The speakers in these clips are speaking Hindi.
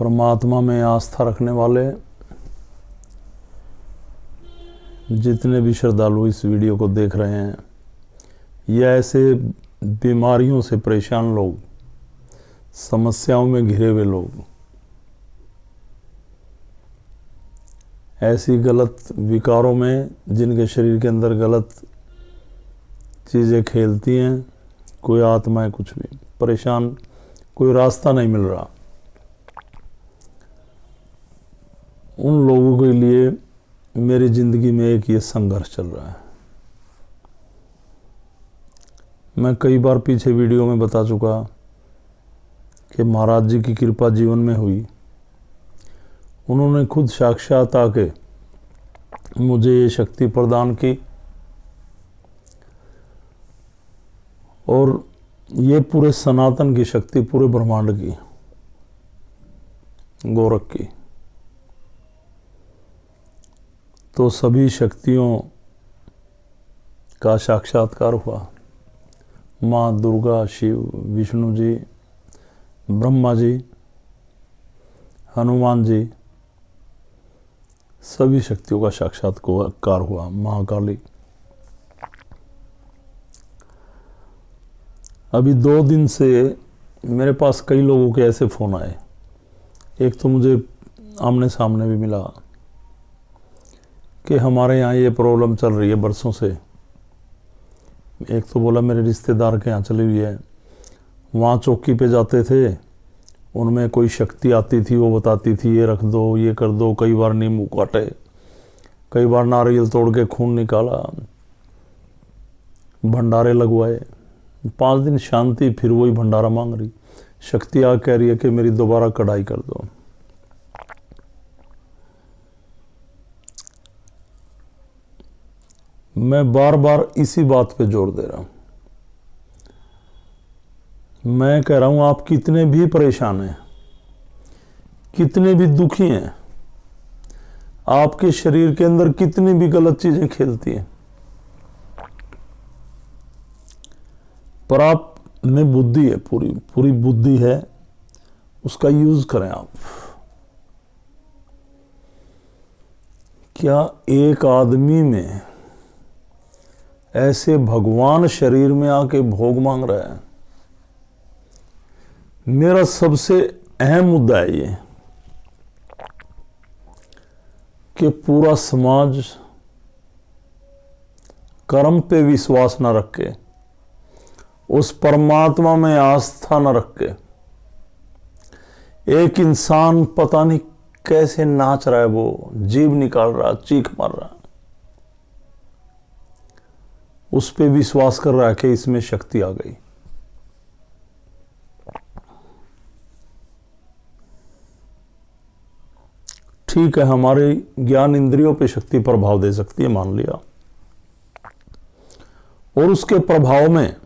परमात्मा में आस्था रखने वाले जितने भी श्रद्धालु इस वीडियो को देख रहे हैं या ऐसे बीमारियों से परेशान लोग, समस्याओं में घिरे हुए लोग, ऐसी गलत विकारों में जिनके शरीर के अंदर गलत चीज़ें खेलती हैं, कोई आत्माएं कुछ भी परेशान, कोई रास्ता नहीं मिल रहा, उन लोगों के लिए मेरी ज़िंदगी में एक ये संघर्ष चल रहा है। मैं कई बार पीछे वीडियो में बता चुका कि महाराज जी की कृपा जीवन में हुई। उन्होंने खुद साक्षात आके मुझे ये शक्ति प्रदान की और ये पूरे सनातन की शक्ति, पूरे ब्रह्मांड की, गोरख की, तो सभी शक्तियों का साक्षात्कार हुआ। माँ दुर्गा, शिव, विष्णु जी, ब्रह्मा जी, हनुमान जी, सभी शक्तियों का साक्षात्कार हुआ। महाकाली। अभी 2 दिन से मेरे पास कई लोगों के ऐसे फ़ोन आए। एक तो मुझे आमने सामने भी मिला कि हमारे यहाँ ये प्रॉब्लम चल रही है बरसों से। एक तो बोला मेरे रिश्तेदार के यहाँ चली हुई है, वहाँ चौकी पे जाते थे, उनमें कोई शक्ति आती थी, वो बताती थी ये रख दो, ये कर दो। कई बार नींबू काटे, कई बार नारियल तोड़ के खून निकाला, भंडारे लगवाए। 5 दिन शांति, फिर वही भंडारा मांग रही। शक्ति आ कह रही है कि मेरी दोबारा कढ़ाई कर दो। मैं बार बार इसी बात पे जोर दे रहा हूं। मैं कह रहा हूं आप कितने भी परेशान हैं, कितने भी दुखी हैं, आपके शरीर के अंदर कितनी भी गलत चीजें खेलती हैं, पर आप में बुद्धि है, पूरी बुद्धि है, उसका यूज करें आप। क्या एक आदमी में ऐसे भगवान शरीर में आके भोग मांग रहा है? मेरा सबसे अहम मुद्दा है ये कि पूरा समाज कर्म पे विश्वास न रख के, उस परमात्मा में आस्था न रख के, एक इंसान पता नहीं कैसे नाच रहा है, वो जीभ निकाल रहा, चीख मार रहा, उस पे विश्वास कर रहा है कि इसमें शक्ति आ गई। ठीक है, हमारे ज्ञान इंद्रियों पे शक्ति प्रभाव दे सकती है, मान लिया, और उसके प्रभाव में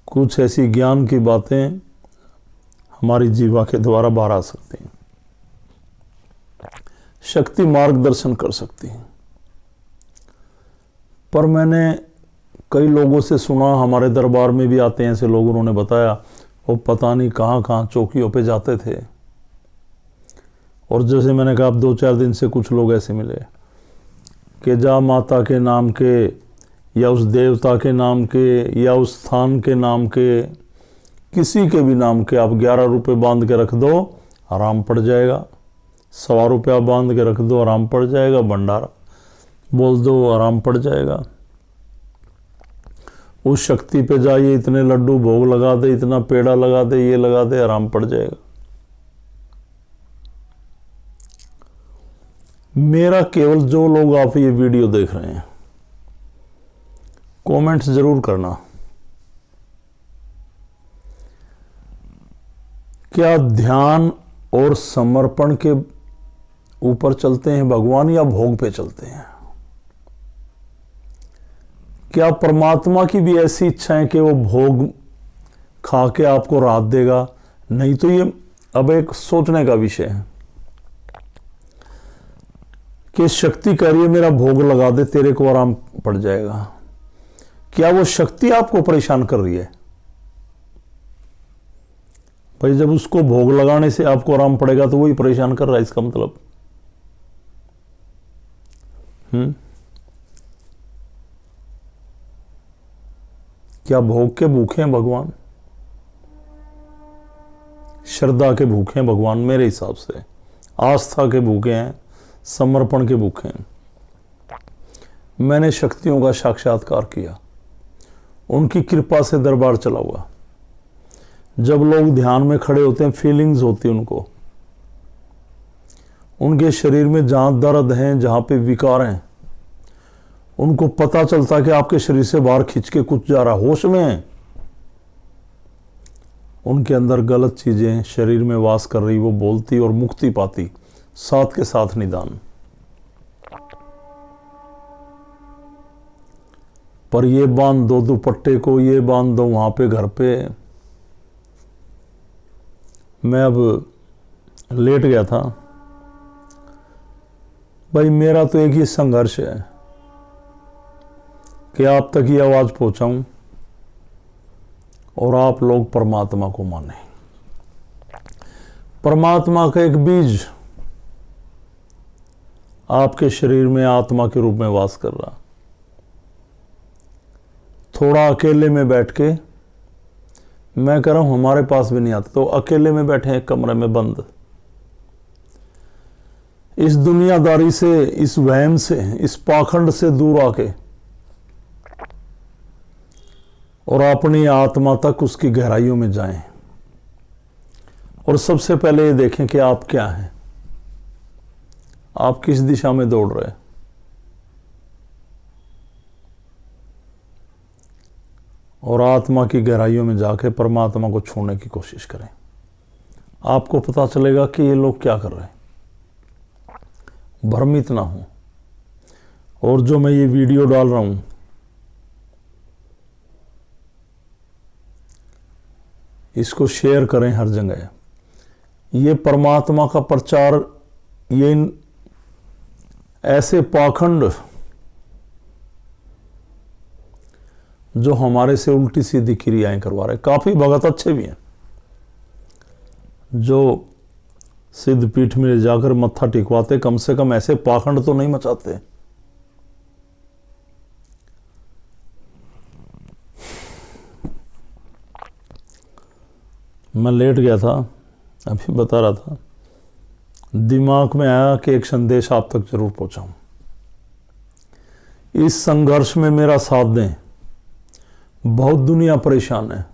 कुछ ऐसी ज्ञान की बातें हमारी जीवा के द्वारा बाहर आ सकती हैं। शक्ति मार्गदर्शन कर सकती है। पर मैंने कई लोगों से सुना, हमारे दरबार में भी आते हैं ऐसे लोग, उन्होंने बताया वो पता नहीं कहाँ कहाँ चौकियों पे जाते थे। और जैसे मैंने कहा, अब 2-4 दिन से कुछ लोग ऐसे मिले कि जा माता के नाम के या उस देवता के नाम के या उस स्थान के नाम के, किसी के भी नाम के आप 11 रुपये बांध के रख दो, आराम पड़ जाएगा। 100 रुपया बांध के रख दो, आराम पड़ जाएगा। भंडारा बोल दो, आराम पड़ जाएगा। उस शक्ति पे जाइए, इतने लड्डू भोग लगा दे, इतना पेड़ा लगा दे, ये लगा दे, आराम पड़ जाएगा। मेरा केवल, जो लोग आप ये वीडियो देख रहे हैं, कमेंट्स जरूर करना, क्या ध्यान और समर्पण के ऊपर चलते हैं भगवान या भोग पे चलते हैं? क्या परमात्मा की भी ऐसी इच्छा है कि वो भोग खा के आपको राहत देगा? नहीं तो ये अब एक सोचने का विषय है कि शक्ति कह रही है मेरा भोग लगा दे, तेरे को आराम पड़ जाएगा। क्या वो शक्ति आपको परेशान कर रही है? भाई जब उसको भोग लगाने से आपको आराम पड़ेगा तो वही परेशान कर रहा है, इसका मतलब। क्या भोग के भूखे हैं भगवान? श्रद्धा के भूखे हैं भगवान मेरे हिसाब से, आस्था के भूखे हैं, समर्पण के भूखे हैं। मैंने शक्तियों का साक्षात्कार किया, उनकी कृपा से दरबार चला हुआ। जब लोग ध्यान में खड़े होते हैं, फीलिंग्स होती है उनको, उनके शरीर में जहां दर्द हैं, जहां पे विकार हैं, उनको पता चलता है कि आपके शरीर से बाहर खींच के कुछ जा रहा, होश में है, उनके अंदर गलत चीजें शरीर में वास कर रही, वो बोलती और मुक्ति पाती, साथ के साथ निदान। पर ये बांध दो दुपट्टे को, ये बांध दो वहां पे घर पे। मैं अब लेट गया था भाई, मेरा तो एक ही संघर्ष है कि आप तक ये आवाज पहुंचाऊं और आप लोग परमात्मा को माने। परमात्मा का एक बीज आपके शरीर में आत्मा के रूप में वास कर रहा। थोड़ा अकेले में बैठ के, मैं कह रहा हूं हमारे पास भी नहीं आता, तो अकेले में बैठे एक कमरे में बंद, इस दुनियादारी से, इस वहम से, इस पाखंड से दूर आके और अपनी आत्मा तक, उसकी गहराइयों में जाएं और सबसे पहले ये देखें कि आप क्या हैं, आप किस दिशा में दौड़ रहे हैं। और आत्मा की गहराइयों में जाके परमात्मा को छूने की कोशिश करें। आपको पता चलेगा कि ये लोग क्या कर रहे हैं, भ्रमित ना हो। और जो मैं ये वीडियो डाल रहा हूं, इसको शेयर करें हर जगह। ये परमात्मा का प्रचार, ये ऐसे पाखंड जो हमारे से उल्टी सीधी क्रियाएं करवा रहे, काफी भगत अच्छे भी हैं जो सिद्ध पीठ में ले जाकर मत्था टिकवाते, कम से कम ऐसे पाखंड तो नहीं मचाते। मैं लेट गया था, अभी बता रहा था, दिमाग में आया कि एक संदेश आप तक जरूर पहुंचाऊं। इस संघर्ष में मेरा साथ दें, बहुत दुनिया परेशान है।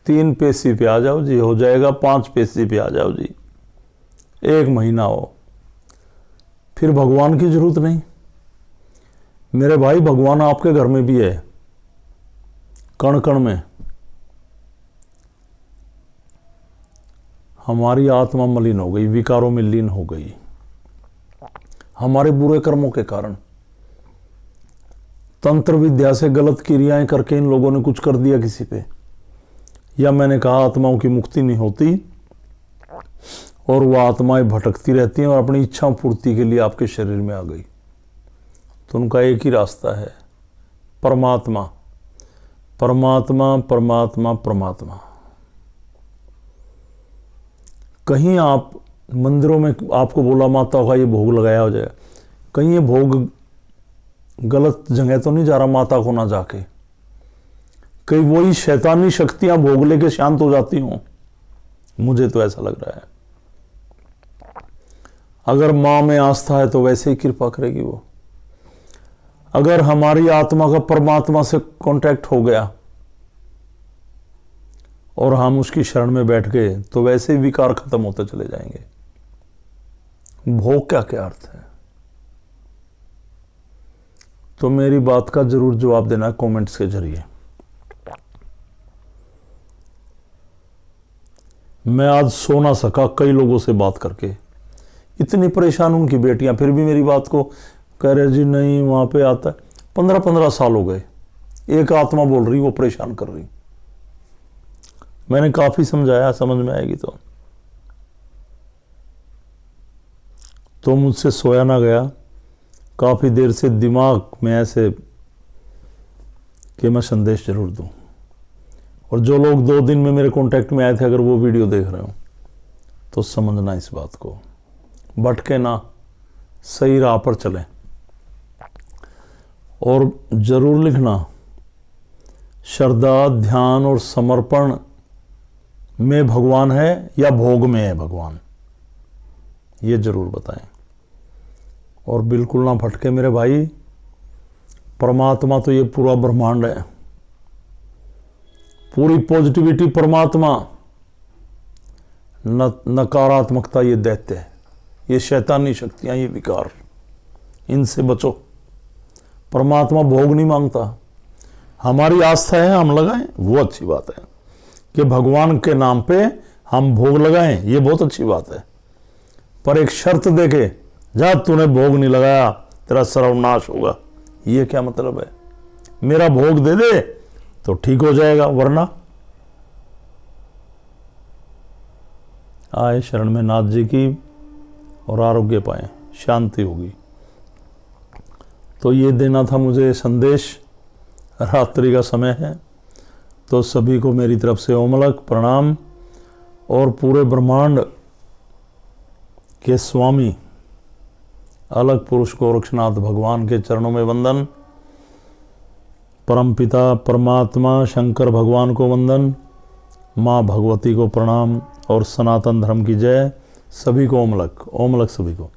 3 पेशी पे आ जाओ जी, हो जाएगा। 5 पेशी पे आ जाओ जी, 1 महीना हो, फिर भगवान की जरूरत नहीं। मेरे भाई, भगवान आपके घर में भी है, कण कण में। हमारी आत्मा मलिन हो गई, विकारों में लीन हो गई, हमारे बुरे कर्मों के कारण। तंत्र विद्या से गलत क्रियाएं करके इन लोगों ने कुछ कर दिया किसी पे, या मैंने कहा आत्माओं की मुक्ति नहीं होती और वह आत्माएं भटकती रहती हैं और अपनी इच्छा पूर्ति के लिए आपके शरीर में आ गई। तो उनका एक ही रास्ता है, परमात्मा, परमात्मा, परमात्मा, परमात्मा। कहीं आप मंदिरों में आपको बोला माता का ये भोग लगाया हो जाए, कहीं ये भोग गलत जगह तो नहीं जा रहा माता को ना जाके, कहीं वही शैतानी शक्तियां भोग लेके शांत हो जाती हों? मुझे तो ऐसा लग रहा है। अगर मां में आस्था है तो वैसे ही कृपा करेगी वो। अगर हमारी आत्मा का परमात्मा से कांटेक्ट हो गया और हम उसकी शरण में बैठ गए तो वैसे ही विकार खत्म होते चले जाएंगे। भोग का क्या अर्थ है? तो मेरी बात का जरूर जवाब देना कमेंट्स के जरिए। मैं आज सो ना सका कई लोगों से बात करके, इतनी परेशान उनकी बेटियां, फिर भी मेरी बात को कह रहे जी नहीं वहां पे आता है। 15-15 साल हो गए, एक आत्मा बोल रही, वो परेशान कर रही। मैंने काफी समझाया, समझ में आएगी तो मुझसे सोया ना गया। काफी देर से दिमाग में ऐसे कि मैं संदेश जरूर दूं, और जो लोग 2 दिन में मेरे कांटेक्ट में आए थे, अगर वो वीडियो देख रहे हो तो समझना इस बात को, भटके ना, सही राह पर चलें। और जरूर लिखना, श्रद्धा, ध्यान और समर्पण में भगवान है या भोग में है भगवान, ये जरूर बताएं। और बिल्कुल ना भटके मेरे भाई, परमात्मा तो ये पूरा ब्रह्मांड है, पूरी पॉजिटिविटी परमात्मा, नकारात्मकता ये दैत्य है, ये शैतानी शक्तियां, ये विकार, इनसे बचो। परमात्मा भोग नहीं मांगता, हमारी आस्था है हम लगाएं, वो अच्छी बात है कि भगवान के नाम पे हम भोग लगाएं, ये बहुत अच्छी बात है। पर एक शर्त देके, जा तूने भोग नहीं लगाया तेरा सर्वनाश होगा, ये क्या मतलब है? मेरा भोग दे दे तो ठीक हो जाएगा, वरना आए शरण में नाथ जी की और आरोग्य पाए, शांति होगी। तो ये देना था मुझे संदेश, रात्रि का समय है, तो सभी को मेरी तरफ से ओमलक प्रणाम और पूरे ब्रह्मांड के स्वामी अलग पुरुष गोरक्षनाथ भगवान के चरणों में वंदन, परमपिता परमात्मा शंकर भगवान को वंदन, माँ भगवती को प्रणाम और सनातन धर्म की जय। सभी को ओमलक, ओमलक सभी को।